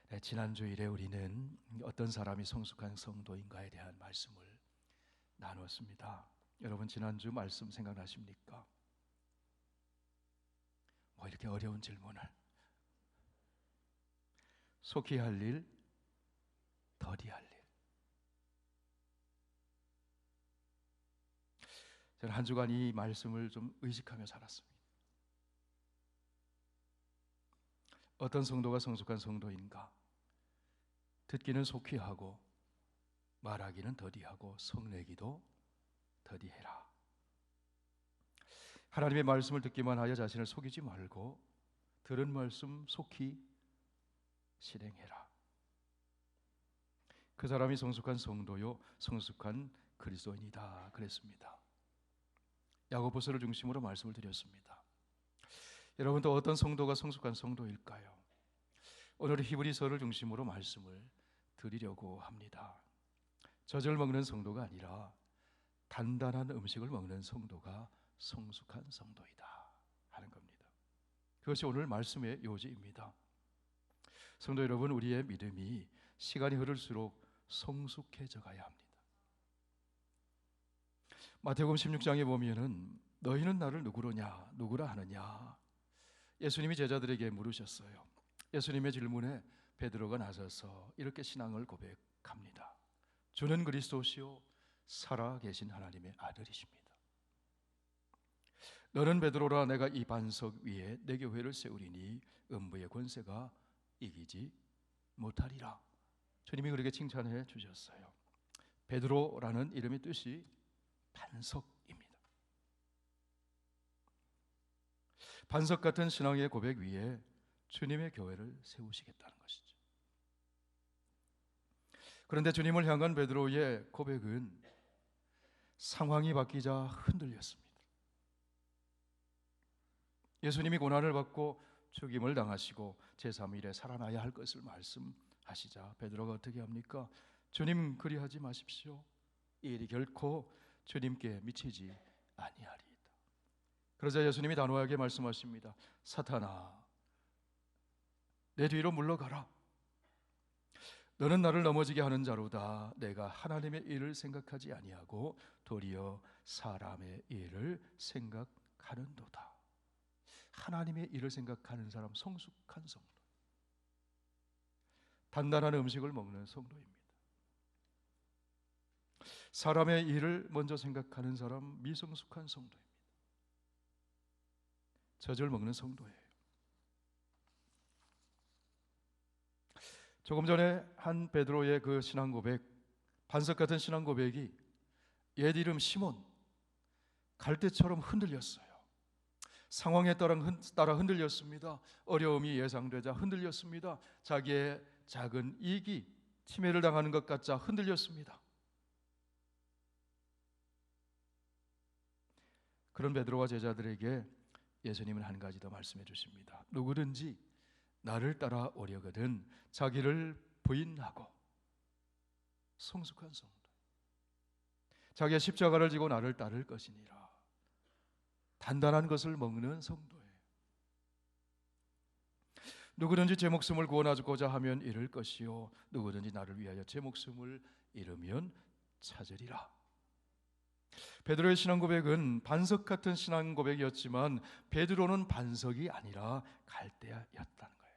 네, 지난 주일에 우리는 어떤 사람이 성숙한 성도인가에 대한 말씀을 나누었습니다. 여러분 지난주 말씀 생각나십니까? 뭐 이렇게 어려운 질문을. 속히 할 일, 더디 할 일. 저는 한 주간 이 말씀을 좀 의식하며 살았습니다. 어떤 성도가 성숙한 성도인가? 듣기는 속히 하고 말하기는 더디하고 성내기도 더디해라. 하나님의 말씀을 듣기만 하여 자신을 속이지 말고 들은 말씀 속히 실행해라. 그 사람이 성숙한 성도요 성숙한 그리스도인이다 그랬습니다. 야고보서를 중심으로 말씀을 드렸습니다. 여러분 또 어떤 성도가 성숙한 성도일까요? 오늘 히브리서를 중심으로 말씀을 드리려고 합니다. 젖을 먹는 성도가 아니라 단단한 음식을 먹는 성도가 성숙한 성도이다 하는 겁니다. 그것이 오늘 말씀의 요지입니다. 성도 여러분, 우리의 믿음이 시간이 흐를수록 성숙해져 가야 합니다. 마태복음 16장에 보면은 너희는 나를 누구로냐 누구라 하느냐 예수님이 제자들에게 물으셨어요. 예수님의 질문에 베드로가 나서서 이렇게 신앙을 고백합니다. 주는 그리스도시요 살아계신 하나님의 아들이십니다. 너는 베드로라 내가 이 반석 위에 내 교회를 세우리니 음부의 권세가 이기지 못하리라. 주님이 그렇게 칭찬해 주셨어요. 베드로라는 이름의 뜻이 반석입니다. 반석 같은 신앙의 고백 위에 주님의 교회를 세우시겠다는 것이죠. 그런데 주님을 향한 베드로의 고백은 상황이 바뀌자 흔들렸습니다. 예수님이 고난을 받고 죽임을 당하시고 제3일에 살아나야 할 것을 말씀하시자 베드로가 어떻게 합니까? 주님 그리하지 마십시오. 이 일이 결코 주님께 미치지 아니하리이다. 그러자 예수님이 단호하게 말씀하십니다. 사탄아, 내 뒤로 물러가라. 너는 나를 넘어지게 하는 자로다. 내가 하나님의 일을 생각하지 아니하고 도리어 사람의 일을 생각하는도다. 하나님의 일을 생각하는 사람, 성숙한 성도, 단단한 음식을 먹는 성도입니다. 사람의 일을 먼저 생각하는 사람, 미성숙한 성도입니다. 젖을 먹는 성도예요. 조금 전에 한 베드로의 그 신앙 고백, 반석 같은 신앙 고백이 옛 이름 시몬, 갈대처럼 흔들렸어요. 상황에 따라 흔들렸습니다. 어려움이 예상되자 흔들렸습니다. 자기의 작은 이익이 침해를 당하는 것 같자 흔들렸습니다. 그런 베드로와 제자들에게 예수님은 한 가지 더 말씀해 주십니다. 누구든지 나를 따라오려거든 자기를 부인하고 성숙한 성도, 자기의 십자가를 지고 나를 따를 것이니라. 단단한 것을 먹는 성도예요. 누구든지 제 목숨을 구원하고자 하면 잃을 것이요 누구든지 나를 위하여 제 목숨을 잃으면 찾으리라. 베드로의 신앙 고백은 반석 같은 신앙 고백이었지만 베드로는 반석이 아니라 갈대였다는 거예요.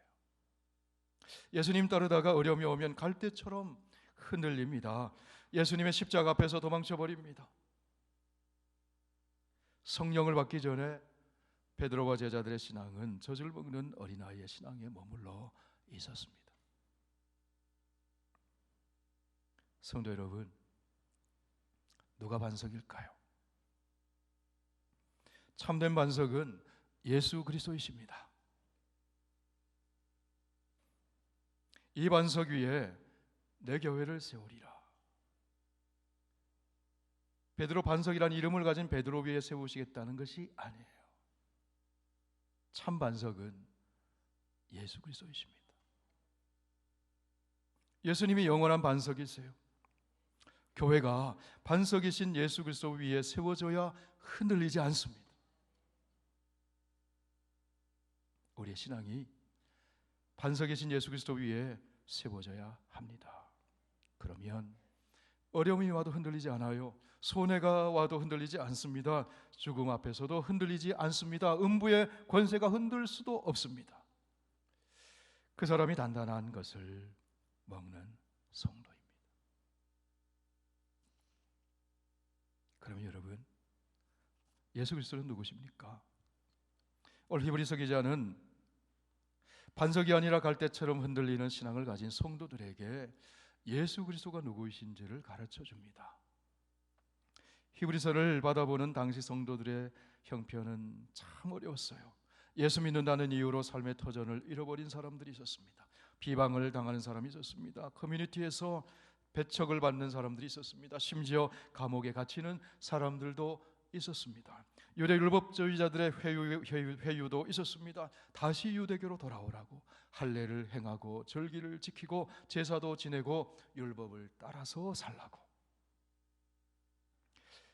예수님 따르다가 어려움이 오면 갈대처럼 흔들립니다. 예수님의 십자가 앞에서 도망쳐 버립니다. 성령을 받기 전에 베드로와 제자들의 신앙은 젖을 먹는 어린아이의 신앙에 머물러 있었습니다. 성도 여러분, 누가 반석일까요? 참된 반석은 예수 그리스도이십니다. 이 반석 위에 내 교회를 세우리라. 베드로 반석이라는 이름을 가진 베드로 위에 세우시겠다는 것이 아니에요. 참 반석은 예수 그리스도이십니다. 예수님이 영원한 반석이세요. 교회가 반석이신 예수 그리스도 위에 세워져야 흔들리지 않습니다. 우리의 신앙이 반석이신 예수 그리스도 위에 세워져야 합니다. 그러면 어려움이 와도 흔들리지 않아요. 손해가 와도 흔들리지 않습니다. 죽음 앞에서도 흔들리지 않습니다. 음부의 권세가 흔들 수도 없습니다. 그 사람이 단단한 것을 먹는 성도입니다. 그러면 여러분, 예수 그리스도는 누구십니까? 오늘 히브리서 기자는 반석이 아니라 갈대처럼 흔들리는 신앙을 가진 성도들에게 예수 그리스도가 누구이신지를 가르쳐 줍니다. 히브리서를 받아보는 당시 성도들의 형편은 참 어려웠어요. 예수 믿는다는 이유로 삶의 터전을 잃어버린 사람들이 있었습니다. 비방을 당하는 사람이 있었습니다. 커뮤니티에서 배척을 받는 사람들이 있었습니다. 심지어 감옥에 갇히는 사람들도 있었습니다. 유대 율법주의자들의 회유도 있었습니다. 다시 유대교로 돌아오라고 할례를 행하고 절기를 지키고 제사도 지내고 율법을 따라서 살라고.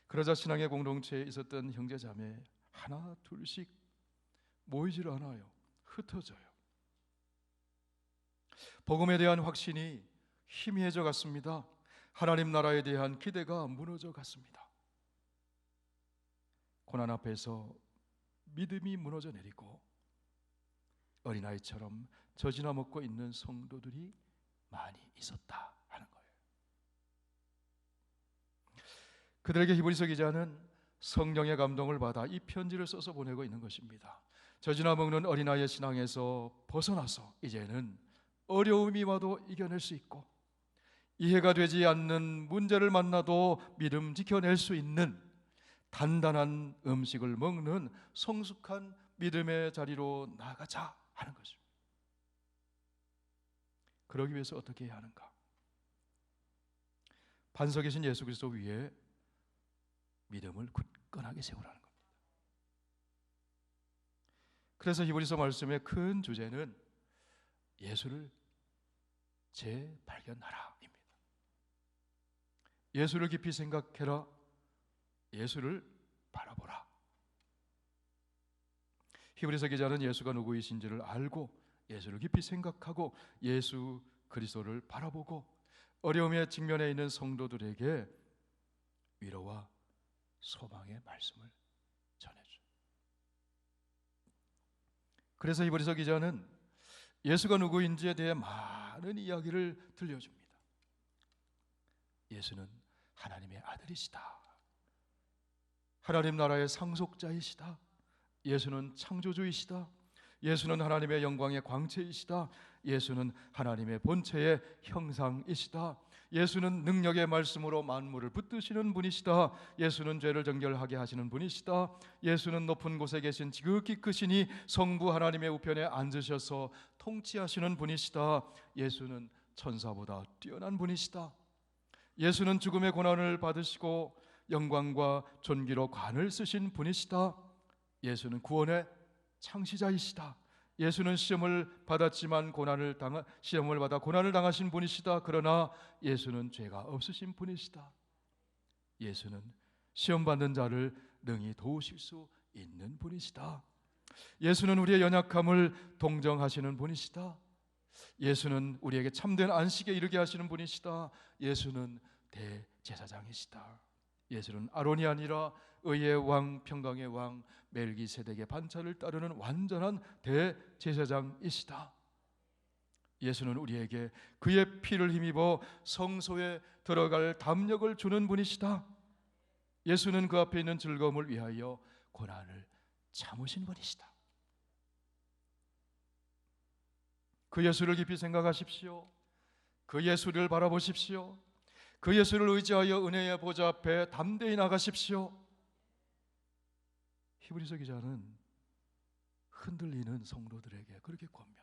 그러자 신앙의 공동체에 있었던 형제자매 하나 둘씩 모이질 않아요. 흩어져요. 복음에 대한 확신이 희미해져 갔습니다. 하나님 나라에 대한 기대가 무너져 갔습니다. 고난 앞에서 믿음이 무너져 내리고 어린아이처럼 젖이나 먹고 있는 성도들이 많이 있었다 하는 거예요. 그들에게 히브리서 기자는 성령의 감동을 받아 이 편지를 써서 보내고 있는 것입니다. 젖이나 먹는 어린아이의 신앙에서 벗어나서 이제는 어려움이 와도 이겨낼 수 있고 이해가 되지 않는 문제를 만나도 믿음 지켜낼 수 있는 단단한 음식을 먹는 성숙한 믿음의 자리로 나가자 하는 것입니다. 그러기 위해서 어떻게 해야 하는가? 반석이신 예수 그리스도 위에 믿음을 굳건하게 세우라는 겁니다. 그래서 히브리서 말씀의 큰 주제는 예수를 재발견하라입니다. 예수를 깊이 생각해라. 예수를 바라보라. 히브리서 기자는 예수가 누구이신지를 알고 예수를 깊이 생각하고 예수 그리스도를 바라보고 어려움에 직면해 있는 성도들에게 위로와 소망의 말씀을 전해줘. 그래서 히브리서 기자는 예수가 누구인지에 대해 많은 이야기를 들려줍니다. 예수는 하나님의 아들이시다. 하나님 나라의 상속자이시다. 예수는 창조주이시다. 예수는 하나님의 영광의 광채이시다. 예수는 하나님의 본체의 형상이시다. 예수는 능력의 말씀으로 만물을 붙드시는 분이시다. 예수는 죄를 정결하게 하시는 분이시다. 예수는 높은 곳에 계신 지극히 크시니 성부 하나님의 우편에 앉으셔서 통치하시는 분이시다. 예수는 천사보다 뛰어난 분이시다. 예수는 죽음의 고난을 받으시고 영광과 존귀로 관을 쓰신 분이시다. 예수는 구원의 창시자이시다. 예수는 시험을 받았지만 시험을 받아 고난을 당하신 분이시다. 그러나 예수는 죄가 없으신 분이시다. 예수는 시험 받는 자를 능히 도우실 수 있는 분이시다. 예수는 우리의 연약함을 동정하시는 분이시다. 예수는 우리에게 참된 안식에 이르게 하시는 분이시다. 예수는 대제사장이시다. 예수는 아론이 아니라 의의 왕, 평강의 왕, 멜기세덱의 반차를 따르는 완전한 대제사장이시다. 예수는 우리에게 그의 피를 힘입어 성소에 들어갈 담력을 주는 분이시다. 예수는 그 앞에 있는 즐거움을 위하여 고난을 참으신 분이시다. 그 예수를 깊이 생각하십시오. 그 예수를 바라보십시오. 그 예수를 의지하여 은혜의 보좌 앞에 담대히 나가십시오. 히브리서 기자는 흔들리는 성도들에게 그렇게 권면해요.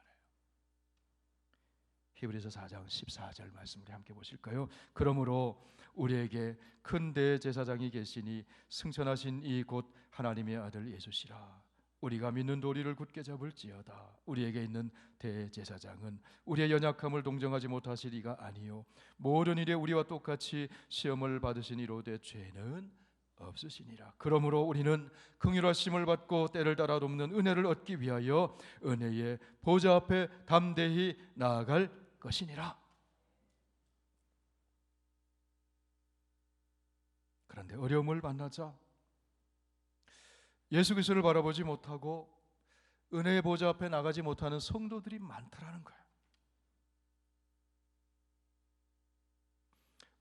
히브리서 4장 14절 말씀을 함께 보실까요? 그러므로 우리에게 큰 대제사장이 계시니 승천하신 이 곧 하나님의 아들 예수시라. 우리가 믿는 도리를 굳게 잡을지어다. 우리에게 있는 대제사장은 우리의 연약함을 동정하지 못하실 이가 아니요 모든 일에 우리와 똑같이 시험을 받으신 이로되 죄는 없으시니라. 그러므로 우리는 긍휼하심을 받고 때를 따라 돕는 은혜를 얻기 위하여 은혜의 보좌 앞에 담대히 나아갈 것이니라. 그런데 어려움을 만나자 예수 그리스도를 바라보지 못하고 은혜의 보좌 앞에 나가지 못하는 성도들이 많더라는 거예요.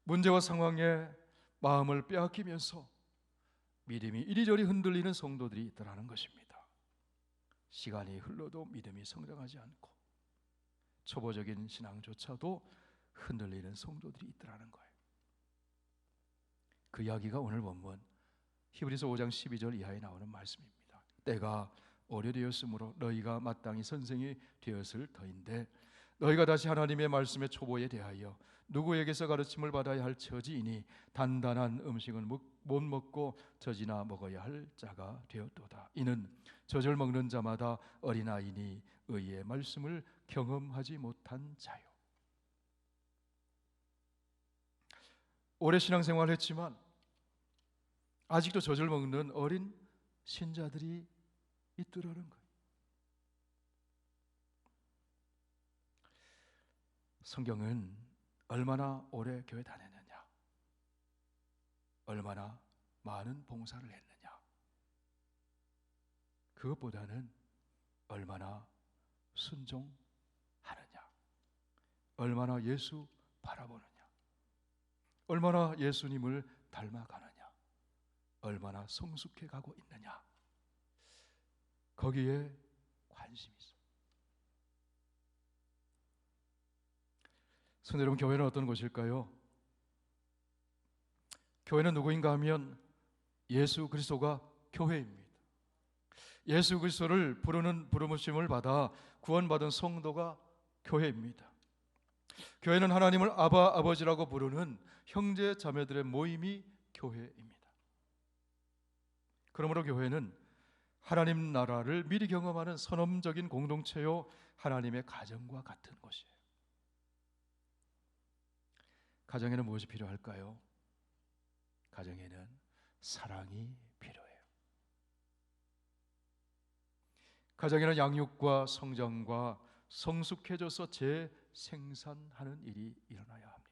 문제와 상황에 마음을 빼앗기면서 믿음이 이리저리 흔들리는 성도들이 있더라는 것입니다. 시간이 흘러도 믿음이 성장하지 않고 초보적인 신앙조차도 흔들리는 성도들이 있더라는 거예요. 그 이야기가 오늘 본문 히브리서 5장 12절 이하에 나오는 말씀입니다. 때가 오래되었으므로 너희가 마땅히 선생이 되었을 터인데 너희가 다시 하나님의 말씀의 초보에 대하여 누구에게서 가르침을 받아야 할 처지이니 단단한 음식은 못 먹고 젖이나 먹어야 할 자가 되었도다. 이는 젖을 먹는 자마다 어린아이니 의의 말씀을 경험하지 못한 자요. 오래 신앙생활을 했지만 아직도 젖을 먹는 어린 신자들이 있더라는 거예요. 성경은 얼마나 오래 교회 다녔느냐, 얼마나 많은 봉사를 했느냐, 그것보다는 얼마나 순종하느냐, 얼마나 예수 바라보느냐, 얼마나 예수님을 닮아가느냐, 얼마나 성숙해 가고 있느냐, 거기에 관심이 있어요. 성도 여러분, 교회는 어떤 곳일까요? 교회는 누구인가 하면 예수 그리스도가 교회입니다. 예수 그리스도를 부르는 부르심을 받아 구원받은 성도가 교회입니다. 교회는 하나님을 아바 아버지라고 부르는 형제 자매들의 모임이 교회입니다. 그러므로 교회는 하나님 나라를 미리 경험하는 선험적인 공동체요, 하나님의 가정과 같은 곳이에요. 가정에는 무엇이 필요할까요? 가정에는 사랑이 필요해요. 가정에는 양육과 성장과 성숙해져서 재생산하는 일이 일어나야 합니다.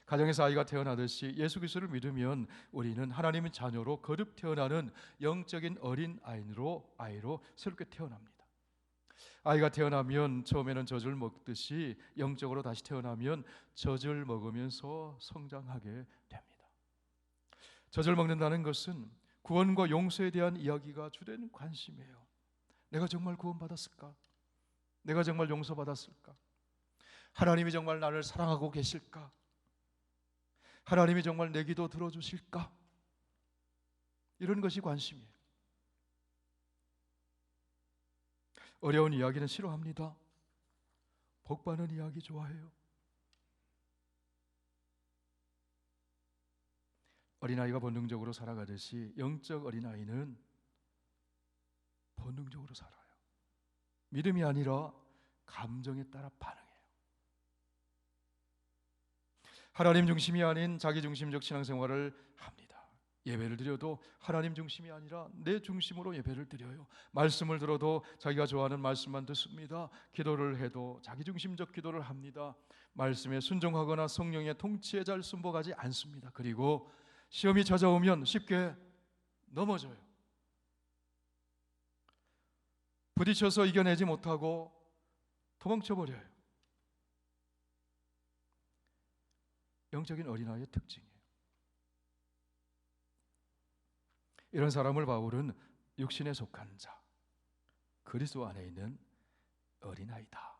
가정에서 아이가 태어나듯이 예수 그리스도를 믿으면 우리는 하나님의 자녀로 거듭 태어나는 영적인 어린 아이로 새롭게 태어납니다. 아이가 태어나면 처음에는 젖을 먹듯이 영적으로 다시 태어나면 젖을 먹으면서 성장하게 됩니다. 젖을 먹는다는 것은 구원과 용서에 대한 이야기가 주된 관심이에요. 내가 정말 구원받았을까? 내가 정말 용서받았을까? 하나님이 정말 나를 사랑하고 계실까? 하나님이 정말 내 기도 들어주실까? 이런 것이 관심이에요. 어려운 이야기는 싫어합니다. 복받는 이야기 좋아해요. 어린아이가 본능적으로 살아가듯이 영적 어린아이는 본능적으로 살아요. 믿음이 아니라 감정에 따라 반응해요. 하나님 중심이 아닌 자기 중심적 신앙생활을 합니다. 예배를 드려도 하나님 중심이 아니라 내 중심으로 예배를 드려요. 말씀을 들어도 자기가 좋아하는 말씀만 듣습니다. 기도를 해도 자기 중심적 기도를 합니다. 말씀에 순종하거나 성령의 통치에 잘 순복하지 않습니다. 그리고 시험이 찾아오면 쉽게 넘어져요. 부딪혀서 이겨내지 못하고 도망쳐버려요. 영적인 어린아이의 특징이에요. 이런 사람을 바울은 육신에 속한 자, 그리스도 안에 있는 어린아이다,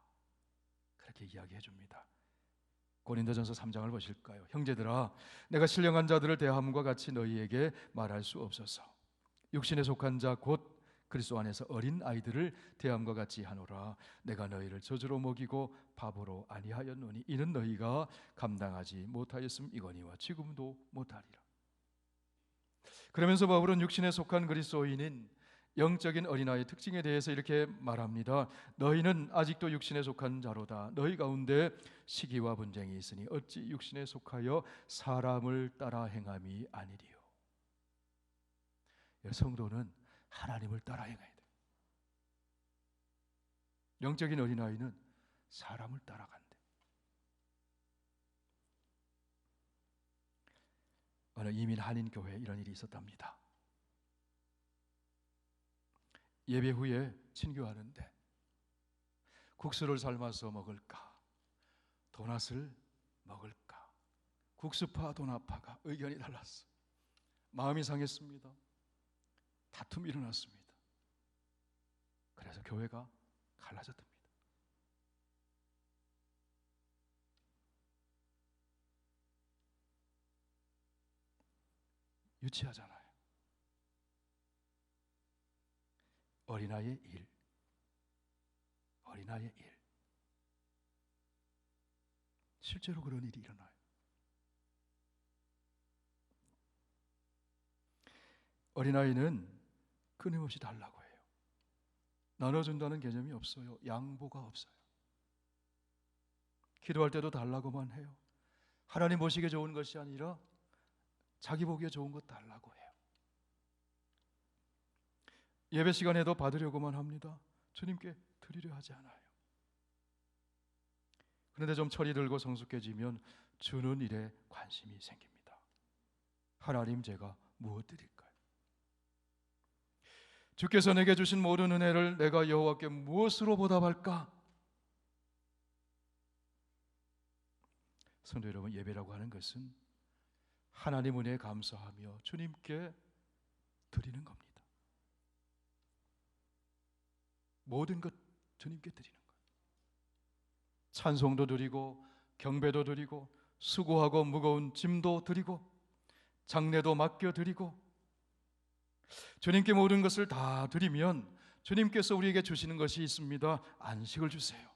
그렇게 이야기해 줍니다. 고린도전서 3장을 보실까요? 형제들아, 내가 신령한 자들을 대함과 같이 너희에게 말할 수 없어서 육신에 속한 자 곧 그리스도 안에서 어린 아이들을 대함과 같이 하노라. 내가 너희를 젖으로 먹이고 밥으로 아니하였노니 이는 너희가 감당하지 못하였음이거니와 지금도 못하리라. 그러면서 바울은 육신에 속한 그리스도인인 영적인 어린아이의 특징에 대해서 이렇게 말합니다. 너희는 아직도 육신에 속한 자로다. 너희 가운데 시기와 분쟁이 있으니 어찌 육신에 속하여 사람을 따라 행함이 아니리요. 성도는 하나님을 따라 행해야 돼요. 영적인 어린아이는 사람을 따라간대. 어느 이민 한인 교회에 이런 일이 있었답니다. 예배 후에 친교하는데 국수를 삶아서 먹을까, 도넛을 먹을까, 국수파 도넛파가 의견이 달랐어. 마음이 상했습니다. 다툼이 일어났습니다. 그래서 교회가 갈라졌답니다. 유치하잖아요. 어린아이의 일, 어린아이의 일. 실제로 그런 일이 일어나요. 어린아이는 끊임없이 달라고 해요. 나눠준다는 개념이 없어요. 양보가 없어요. 기도할 때도 달라고만 해요. 하나님 보시기에 좋은 것이 아니라 자기 보기에 좋은 것 달라고 해요. 예배 시간에도 받으려고만 합니다. 주님께 드리려 하지 않아요. 그런데 좀 철이 들고 성숙해지면 주는 일에 관심이 생깁니다. 하나님, 제가 무엇 드릴까요? 주께서 내게 주신 모든 은혜를 내가 여호와께 무엇으로 보답할까? 성도 여러분, 예배라고 하는 것은 하나님 은혜에 감사하며 주님께 드리는 겁니다. 모든 것 주님께 드리는 거예요. 찬송도 드리고 경배도 드리고 수고하고 무거운 짐도 드리고 장례도 맡겨드리고 주님께 모든 것을 다 드리면 주님께서 우리에게 주시는 것이 있습니다. 안식을 주세요.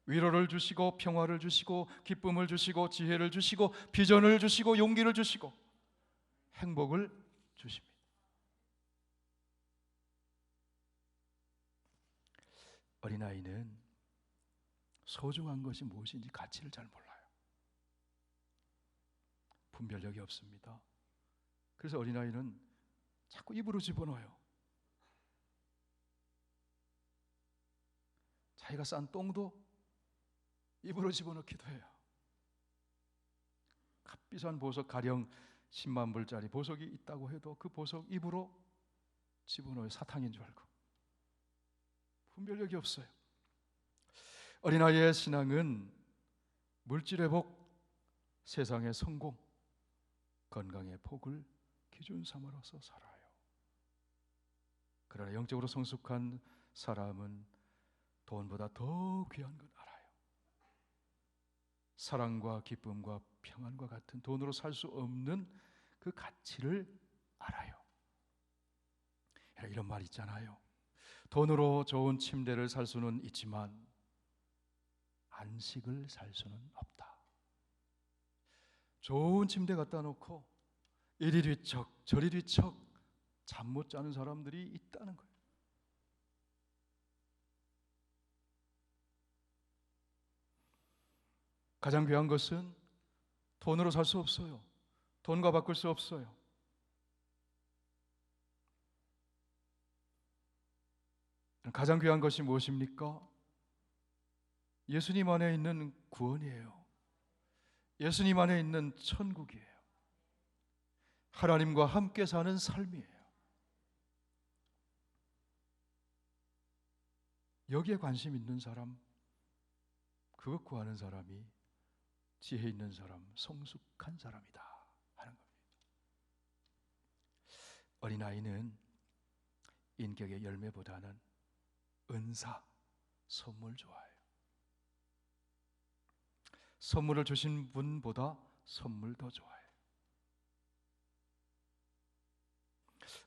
위로를 주시고 평화를 주시고 기쁨을 주시고 지혜를 주시고 비전을 주시고 용기를 주시고 행복을 주십니다. 어린아이는 소중한 것이 무엇인지 가치를 잘 몰라요. 분별력이 없습니다. 그래서 어린아이는 자꾸 입으로 집어넣어요. 자기가 싼 똥도 입으로 집어넣기도 해요. 값비싼 보석, 가령 10만 불짜리 보석이 있다고 해도 그 보석 입으로 집어넣어요. 사탕인 줄 알고. 분별력이 없어요. 어린아이의 신앙은 물질의 복, 세상의 성공, 건강의 복을 기준 삼아서 살아요. 그러나 영적으로 성숙한 사람은 돈보다 더 귀한 걸 알아요. 사랑과 기쁨과 평안과 같은 돈으로 살 수 없는 그 가치를 알아요. 이런 말 있잖아요. 돈으로 좋은 침대를 살 수는 있지만 안식을 살 수는 없다. 좋은 침대 갖다 놓고 이리 뒤척 저리 뒤척 잠 못 자는 사람들이 있다는 거예요. 가장 귀한 것은 돈으로 살 수 없어요. 돈과 바꿀 수 없어요. 가장 귀한 것이 무엇입니까? 예수님 안에 있는 구원이에요. 예수님 안에 있는 천국이에요. 하나님과 함께 사는 삶이에요. 여기에 관심 있는 사람, 그것 구하는 사람이 지혜 있는 사람, 성숙한 사람이다 하는 겁니다. 어린아이는 인격의 열매보다는 은사, 선물 좋아해요. 선물을 주신 분보다 선물 더 좋아해요.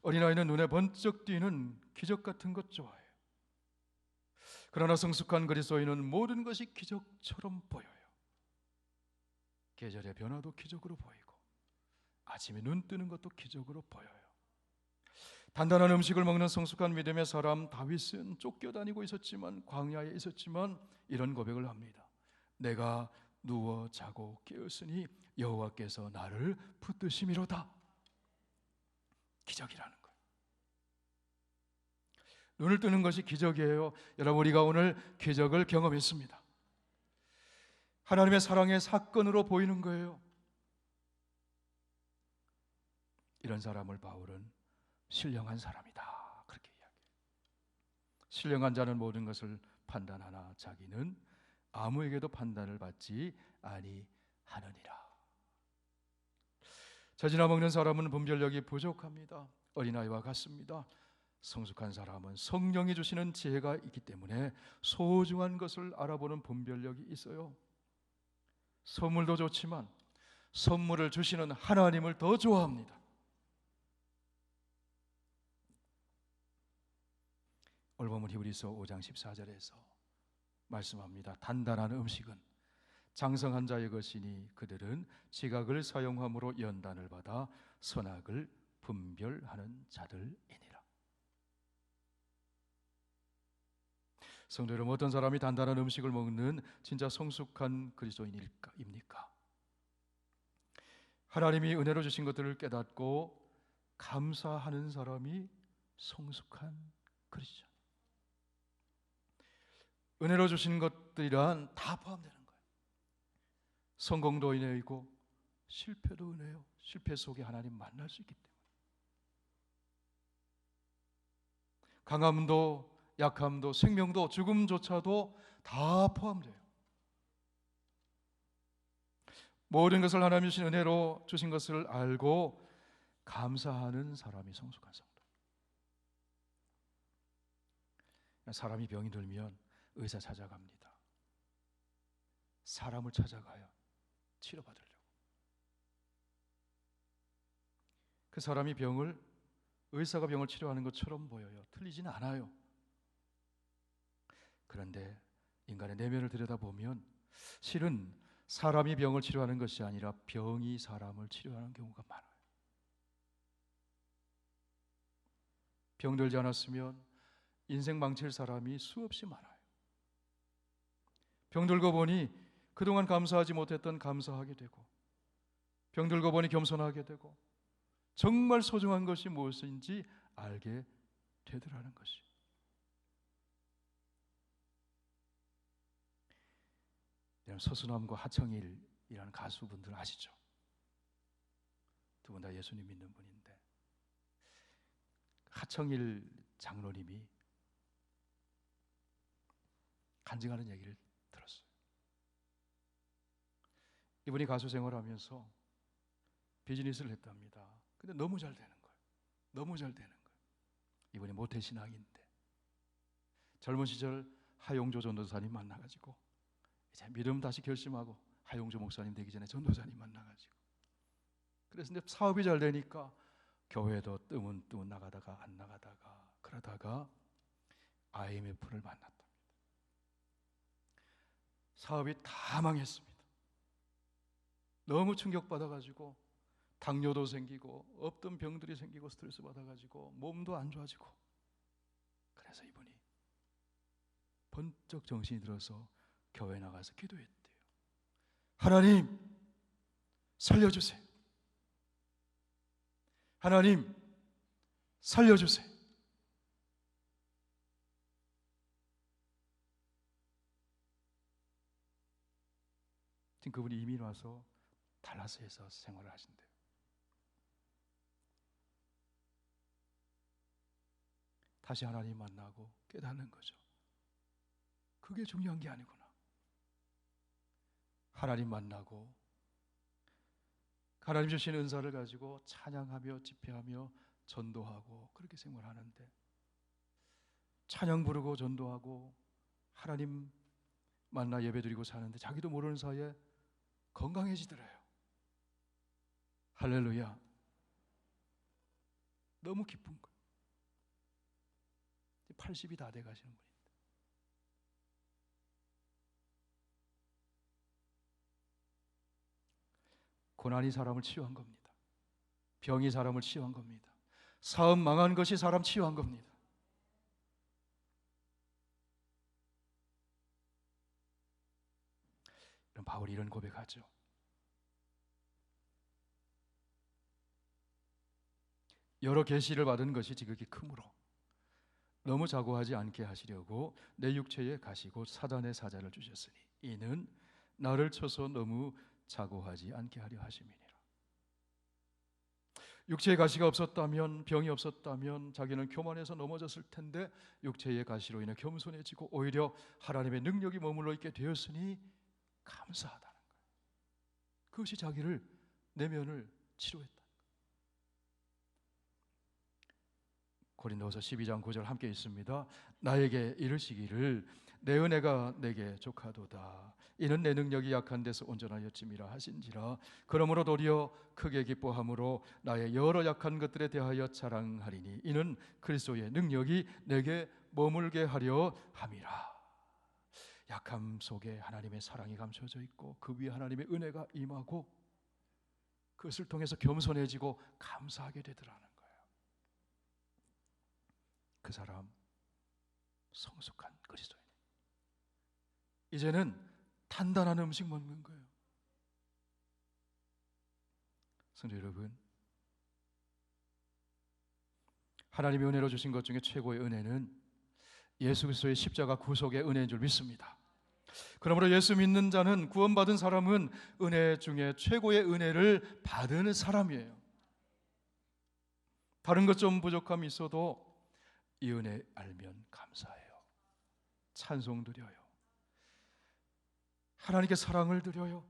어린아이는 눈에 번쩍 띄는 기적 같은 것 좋아해요. 그러나 성숙한 그리스도인은 모든 것이 기적처럼 보여요. 계절의 변화도 기적으로 보이고 아침에 눈 뜨는 것도 기적으로 보여요. 단단한 음식을 먹는 성숙한 믿음의 사람 다윗은 쫓겨다니고 있었지만, 광야에 있었지만 이런 고백을 합니다. 내가 누워 자고 깨었으니 여호와께서 나를 붙드심이로다. 기적이라는 거예요. 눈을 뜨는 것이 기적이에요. 여러분, 우리가 오늘 기적을 경험했습니다. 하나님의 사랑의 사건으로 보이는 거예요. 이런 사람을 바울은 신령한 사람이다, 그렇게 이야기해요. 신령한 자는 모든 것을 판단하나 자기는 아무에게도 판단을 받지 아니하느니라. 젖이나 먹는 사람은 분별력이 부족합니다. 어린아이와 같습니다. 성숙한 사람은 성령이 주시는 지혜가 있기 때문에 소중한 것을 알아보는 분별력이 있어요. 선물도 좋지만 선물을 주시는 하나님을 더 좋아합니다. 오늘 보면 히브리서 5장 14절에서 말씀합니다. 단단한 음식은 장성한 자의 것이니 그들은 지각을 사용함으로 연단을 받아 선악을 분별하는 자들이니라. 성도 여러분, 어떤 사람이 단단한 음식을 먹는 진짜 성숙한 그리스도인입니까? 하나님이 은혜로 주신 것들을 깨닫고 감사하는 사람이 성숙한 그리스도인. 은혜로 주신 것들이란 다 포함되는 거예요. 성공도 은혜이고 실패도 은혜요. 실패 속에 하나님 만날 수 있기 때문에. 강함도 약함도 생명도 죽음조차도 다 포함돼요. 모든 것을 하나님 주신 은혜로 주신 것을 알고 감사하는 사람이 성숙한 성도. 사람이 병이 들면 의사 찾아갑니다. 사람을 찾아가요. 치료받으려고. 그 사람이 의사가 병을 치료하는 것처럼 보여요. 틀리지는 않아요. 그런데 인간의 내면을 들여다보면 실은 사람이 병을 치료하는 것이 아니라 병이 사람을 치료하는 경우가 많아요. 병들지 않았으면 인생 망칠 사람이 수없이 많아요. 병들고 보니 그동안 감사하지 못했던 감사하게 되고, 병들고 보니 겸손하게 되고, 정말 소중한 것이 무엇인지 알게 되더라는 것이. 서수남과 하청일이라는 가수분들 아시죠? 두 분 다 예수님 믿는 분인데, 하청일 장로님이 간증하는 얘기를 들었어요. 이분이 가수 생활하면서 비즈니스를 했답니다. 근데 너무 잘 되는 거예요. 너무 잘 되는 거예요. 이분이 모태신앙인데 젊은 시절 하용조 전도사님 만나가지고 이제 믿음 다시 결심하고 하용조 목사님 되기 전에 전도사님 만나가지고, 그래서 이제 사업이 잘 되니까 교회도 뜨문뜨문 나가다가 안 나가다가 그러다가 IMF를 만났답니다. 사업이 다 망했습니다. 너무 충격받아가지고 당뇨도 생기고 없던 병들이 생기고 스트레스 받아가지고 몸도 안 좋아지고, 그래서 이분이 번쩍 정신이 들어서 교회 나가서 기도했대요. 하나님 살려주세요. 하나님 살려주세요. 지금 그분이 이민 와서 달라스에서 생활을 하신대요. 다시 하나님 만나고 깨닫는 거죠. 그게 중요한 게 아니구나. 하나님 만나고 하나님 주신 은사를 가지고 찬양하며 집회하며 전도하고 그렇게 생활하는데, 찬양 부르고 전도하고 하나님 만나 예배드리고 사는데 자기도 모르는 사이에 건강해지더래요. 할렐루야. 너무 기쁜 거예요. 80이 다 돼 가시는 분인데. 고난이 사람을 치유한 겁니다. 병이 사람을 치유한 겁니다. 사업 망한 것이 사람 치유한 겁니다. 바울이 이런 고백하죠. 여러 계시를 받은 것이 지극히 크므로 너무 자고하지 않게 하시려고 내 육체에 가시고 사단의 사자를 주셨으니 이는 나를 쳐서 너무 자고하지 않게 하려 하심이니라. 육체의 가시가 없었다면, 병이 없었다면 자기는 교만해서 넘어졌을 텐데 육체의 가시로 인해 겸손해지고 오히려 하나님의 능력이 머물러 있게 되었으니 감사하다는 거예요. 그것이 자기를, 내면을 치료했다. 고린도서 12장 9절 함께 있습니다. 나에게 이르시기를 내 은혜가 내게 족하도다. 이는 내 능력이 약한 데서 온전하였음이라 하신지라. 그러므로 도리어 크게 기뻐함으로 나의 여러 약한 것들에 대하여 자랑하리니 이는 그리스도의 능력이 내게 머물게 하려 함이라. 약함 속에 하나님의 사랑이 감춰져 있고 그 위에 하나님의 은혜가 임하고 그것을 통해서 겸손해지고 감사하게 되더라는 거예요. 그 사람 성숙한 그리스도인. 이제는 단단한 음식 먹는 거예요. 성도 여러분, 하나님의 은혜로 주신 것 중에 최고의 은혜는 예수 그리스도의 십자가 구속의 은혜인 줄 믿습니다. 그러므로 예수 믿는 자는, 구원받은 사람은 은혜 중에 최고의 은혜를 받은 사람이에요. 다른 것 좀 부족함이 있어도 이 은혜 알면 감사해요. 찬송 드려요. 하나님께 사랑을 드려요.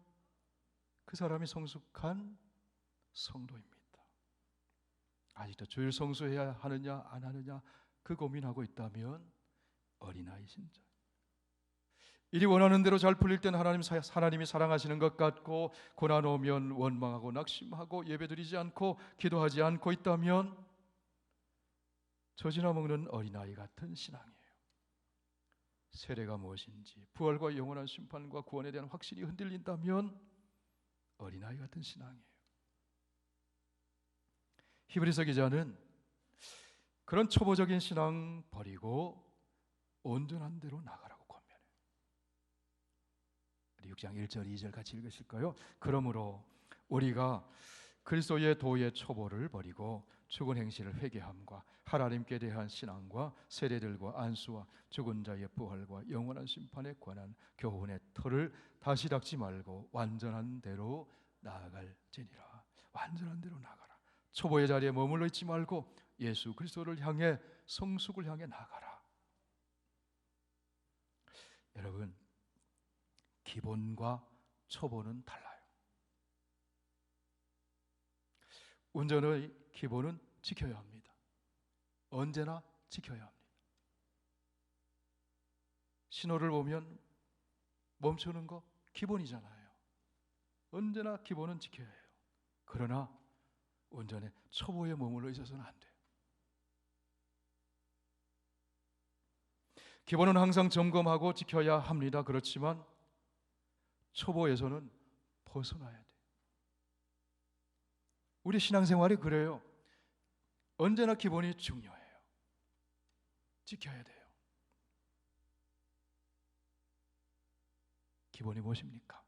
그 사람이 성숙한 성도입니다. 아직도 주일 성수해야 하느냐 안 하느냐 그 고민하고 있다면 어린아이신 자. 일이 원하는 대로 잘 풀릴 때는 하나님이 사랑하시는 것 같고 고난 오면 원망하고 낙심하고 예배드리지 않고 기도하지 않고 있다면 젖이나 먹는 어린아이 같은 신앙이에요. 세례가 무엇인지, 부활과 영원한 심판과 구원에 대한 확신이 흔들린다면 어린아이 같은 신앙이에요. 히브리서 기자는 그런 초보적인 신앙 버리고 온전한 대로 나가라고 권면해요. 6장 1절 2절 같이 읽으실까요? 그러므로 우리가 그리스도의 도의 초보를 버리고 죽은 행실을 회개함과 하나님께 대한 신앙과 세례들과 안수와 죽은 자의 부활과 영원한 심판에 관한 교훈의 터를 다시 닦지 말고 완전한 대로 나아갈지니라. 완전한 대로 나가라. 초보의 자리에 머물러 있지 말고 예수 그리스도를 향해, 성숙을 향해 나가라. 여러분, 기본과 초보는 달라요. 운전의 기본은 지켜야 합니다. 언제나 지켜야 합니다. 신호를 보면 멈추는 거 기본이잖아요. 언제나 기본은 지켜야 해요. 그러나 운전에 초보에 머물러 있어서는 안 돼요. 기본은 항상 점검하고 지켜야 합니다. 그렇지만 초보에서는 벗어나야 돼요. 우리 신앙생활이 그래요. 언제나 기본이 중요해요. 지켜야 돼요. 기본이 무엇입니까?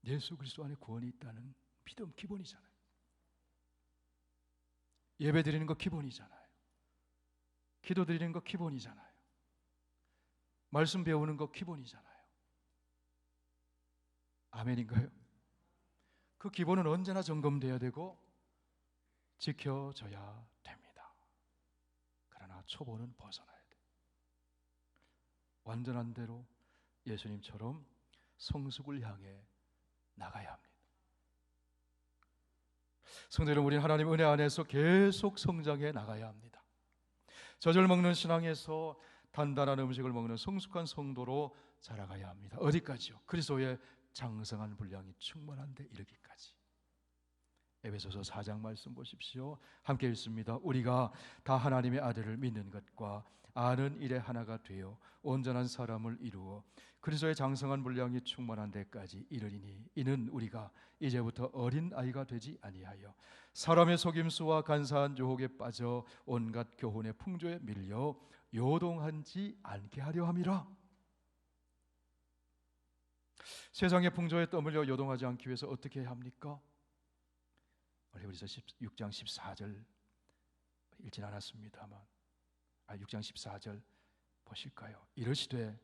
예수 그리스도 안에 구원이 있다는 믿음, 기본이잖아요. 예배 드리는 거 기본이잖아요. 기도 드리는 거 기본이잖아요. 말씀 배우는 거 기본이잖아요. 아멘인가요? 그 기본은 언제나 점검돼야 되고 지켜져야 됩니다. 그러나 초보는 벗어나야 돼요. 완전한 대로 예수님처럼 성숙을 향해 나가야 합니다. 성도 여러분, 우리는 하나님 은혜 안에서 계속 성장해 나가야 합니다. 젖을 먹는 신앙에서 단단한 음식을 먹는 성숙한 성도로 자라가야 합니다. 어디까지요? 그리스도의 장성한 분량이 충만한 데 이르기까지. 에베소서 4장 말씀 보십시오. 함께 읽습니다. 우리가 다 하나님의 아들을 믿는 것과 아는 일에 하나가 되어 온전한 사람을 이루어 그리스도의 장성한 분량이 충만한 데까지 이르리니 이는 우리가 이제부터 어린 아이가 되지 아니하여 사람의 속임수와 간사한 유혹에 빠져 온갖 교훈의 풍조에 밀려 요동하지 않게 하려 함이라. 세상의 풍조에 떠밀려 요동하지 않기 위해서 어떻게 해야 합니까? 히브리서 6장 14절 읽진 않았습니다만 6장 14절 보실까요? 이르시되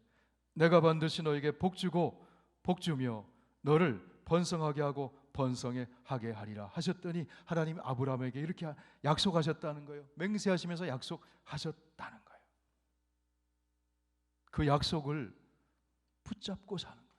내가 반드시 너에게 복주고 복주며 너를 번성하게 하고 번성에 하게 하리라 하셨더니 하나님 아브라함에게 이렇게 약속하셨다는 거예요. 맹세하시면서 약속하셨다는 거예요. 그 약속을 붙잡고 사는 거예요.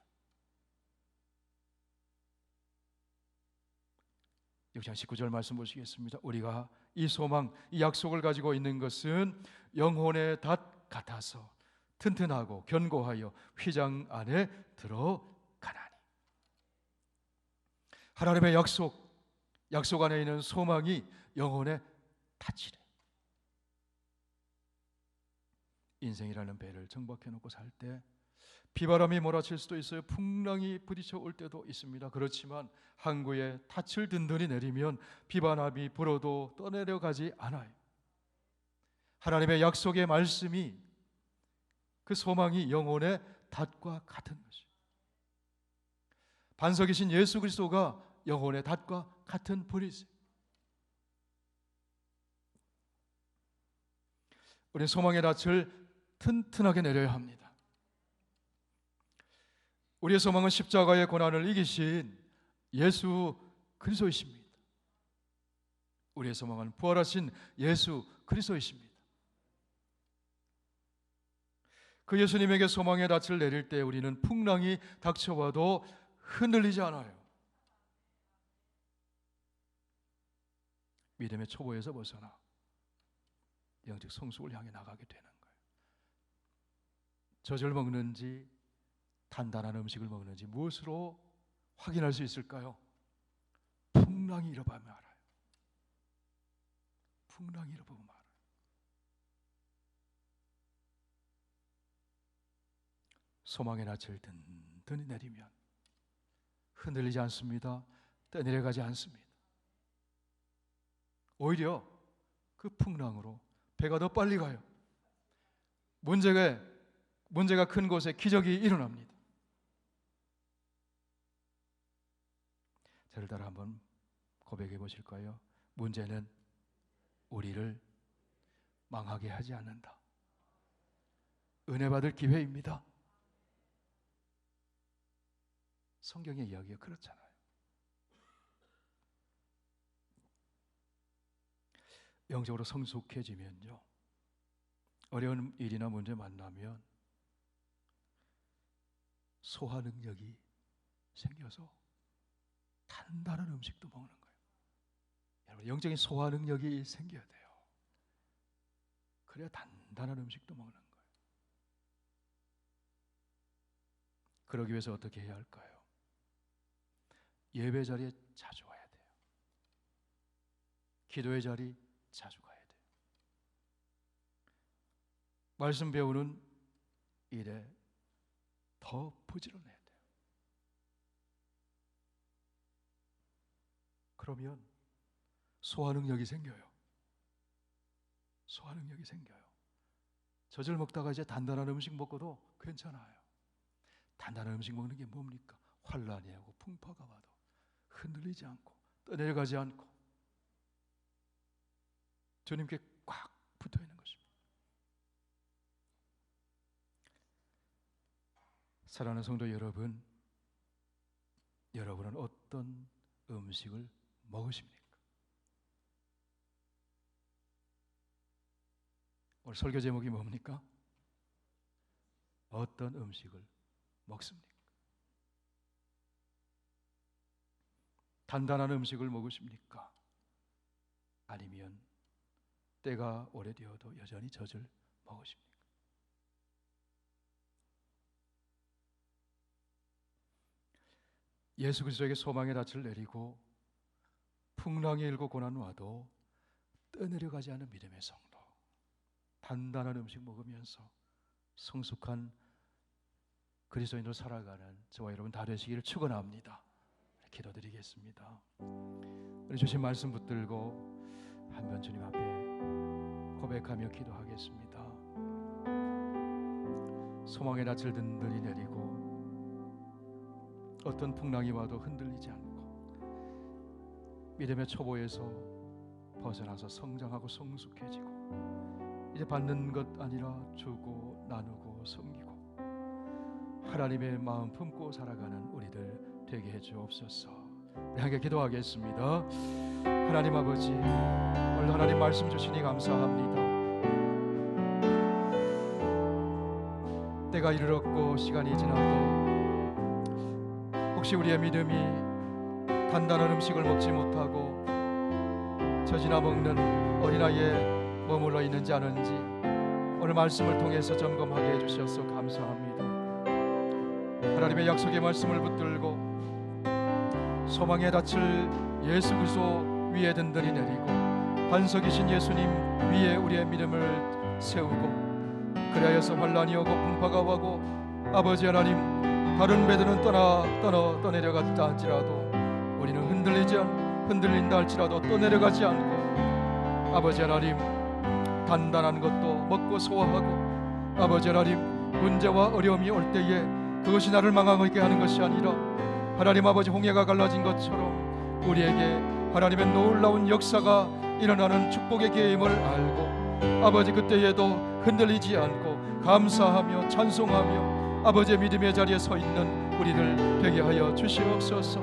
6장 19절 말씀 보시겠습니다. 우리가 이 소망, 이 약속을 가지고 있는 것은 영혼의 닷 같아서 튼튼하고 견고하여 휘장 안에 들어가나니. 하나님의 약속 안에 있는 소망이 영혼의 닷이래. 인생이라는 배를 정박해 놓고 살 때 비바람이 몰아칠 수도 있어요. 풍랑이 부딪혀 올 때도 있습니다. 그렇지만 항구에 닻을 든든히 내리면 비바람이 불어도 떠내려가지 않아요. 하나님의 약속의 말씀이, 그 소망이 영혼의 닷과 같은 것이에요. 반석이신 예수 그리스도가 영혼의 닷과 같은 분이세요. 우리 소망의 닻을 튼튼하게 내려야 합니다. 우리의 소망은 십자가의 고난을 이기신 예수 그리스도이십니다. 우리의 소망은 부활하신 예수 그리스도이십니다. 그 예수님에게 소망의 닻을 내릴 때 우리는 풍랑이 닥쳐와도 흔들리지 않아요. 믿음의 초보에서 벗어나 영적 성숙을 향해 나가게 되는 거예요. 젖을 먹는지 단단한 음식을 먹는지 무엇으로 확인할 수 있을까요? 풍랑이 일어보면 알아요. 풍랑이 일어보면 알아요. 소망의 낯을 든든히 내리면 흔들리지 않습니다. 떠내려가지 않습니다. 오히려 그 풍랑으로 배가 더 빨리 가요. 문제가 큰 곳에 기적이 일어납니다. 저를 따라 한번 고백해 보실까요? 문제는 우리를 망하게 하지 않는다. 은혜 받을 기회입니다. 성경의 이야기가 그렇잖아요. 영적으로 성숙해지면요, 어려운 일이나 문제 만나면 소화 능력이 생겨서 단단한 음식도 먹는 거예요. 여러분, 영적인 소화 능력이 생겨야 돼요. 그래야 단단한 음식도 먹는 거예요. 그러기 위해서 어떻게 해야 할까요? 예배 자리에 자주 와야 돼요. 기도의 자리 자주 가야 돼요. 말씀 배우는 일에 더 부지런해야 돼요. 그러면 소화 능력이 생겨요. 소화 능력이 생겨요. 젖을 먹다가 이제 단단한 음식 먹고도 괜찮아요. 단단한 음식 먹는 게 뭡니까? 환란이 하고 풍파가 와도 흔들리지 않고 떠내려가지 않고 주님께 꽉 붙어 있는 것입니다. 사랑하는 성도 여러분, 여러분은 어떤 음식을 먹으십니까? 오늘 설교 제목이 뭡니까? 어떤 음식을 먹습니까? 단단한 음식을 먹으십니까? 아니면 때가 오래되어도 여전히 젖을 먹으십니까? 예수 그리스도에게 소망의 낯을 내리고 풍랑이 일고 고난 와도 떠내려가지 않은 믿음의 성도, 단단한 음식 먹으면서 성숙한 그리스도인으로 살아가는 저와 여러분 다 되시기를 축원합니다. 기도드리겠습니다. 우리 주신 말씀 붙들고 한번 주님 앞에 고백하며 기도하겠습니다. 소망의 낯을 든든히 내리고 어떤 풍랑이 와도 흔들리지 않고 믿음의 초보에서 벗어나서 성장하고 성숙해지고 이제 받는 것 아니라 주고 나누고 섬기고 하나님의 마음 품고 살아가는 우리들 되게 해 주옵소서. 우리 함께 기도하겠습니다. 하나님 아버지, 오늘 하나님 말씀 주시니 감사합니다. 때가 이르렀고 시간이 지나도 혹시 우리의 믿음이 단단한 음식을 먹지 못하고 젖이나 먹는 어린아이에 머물러 있는지 아는지 오늘 말씀을 통해서 점검하게 해주셔서 감사합니다. 하나님의 약속의 말씀을 붙들고 소망에 닫힐 예수 그리스도 위에 든든히 내리고 반석이신 예수님 위에 우리의 믿음을 세우고 그리하여서 환란이 오고 풍파가 오고 아버지 하나님 다른 배들은 떠내려갔다 할지라도 우리는 흔들린다 할지라도 떠내려가지 않고 아버지 하나님 단단한 것도 먹고 소화하고 아버지 하나님 문제와 어려움이 올 때에 그것이 나를 망하게 하는 것이 아니라 하나님 아버지 홍해가 갈라진 것처럼 우리에게 하나님의 놀라운 역사가 일어나는 축복의 계임을 알고 아버지 그때에도 흔들리지 않고 감사하며 찬송하며 아버지의 믿음의 자리에 서 있는 우리들 되게 하여 주시옵소서.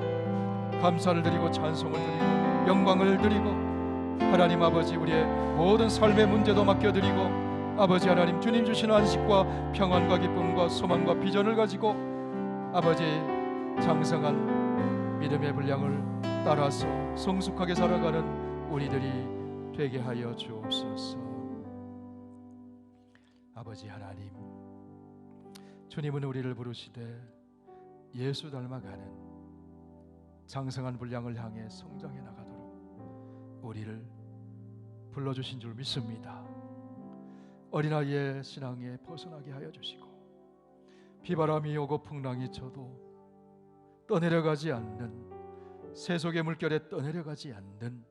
감사를 드리고 찬송을 드리고 영광을 드리고 하나님 아버지 우리의 모든 삶의 문제도 맡겨드리고 아버지 하나님 주님 주시는 안식과 평안과 기쁨과 소망과 비전을 가지고 아버지 장성한 믿음의 분량을 따라서 성숙하게 살아가는 우리들이 되게 하여 주옵소서. 아버지 하나님, 주님은 우리를 부르시되 예수 닮아가는 장성한 분량을 향해 성장해 나가도록 우리를 불러주신 줄 믿습니다. 어린아이의 신앙에 벗어나게 하여 주시고 비바람이 오고 풍랑이 쳐도 떠내려가지 않는 세속의 물결에 떠내려가지 않는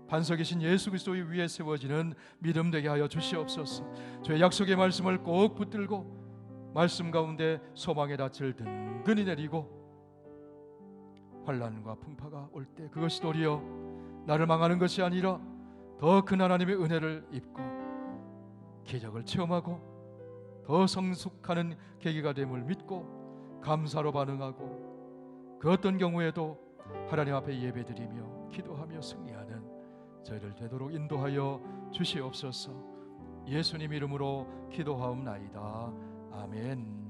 반석이신 예수 그리스도 위에 세워지는 믿음 되게 하여 주시옵소서. 주의 약속의 말씀을 꼭 붙들고 말씀 가운데 소망의 닻을 든든히 내리고 환난과 풍파가 올 때 그것이 도리어 나를 망하는 것이 아니라 더 큰 하나님의 은혜를 입고 기적을 체험하고 더 성숙하는 계기가 됨을 믿고 감사로 반응하고 그 어떤 경우에도 하나님 앞에 예배드리며 기도하며 승리하는 저희를 되도록 인도하여 주시옵소서. 예수님 이름으로 기도하옵나이다. 아멘.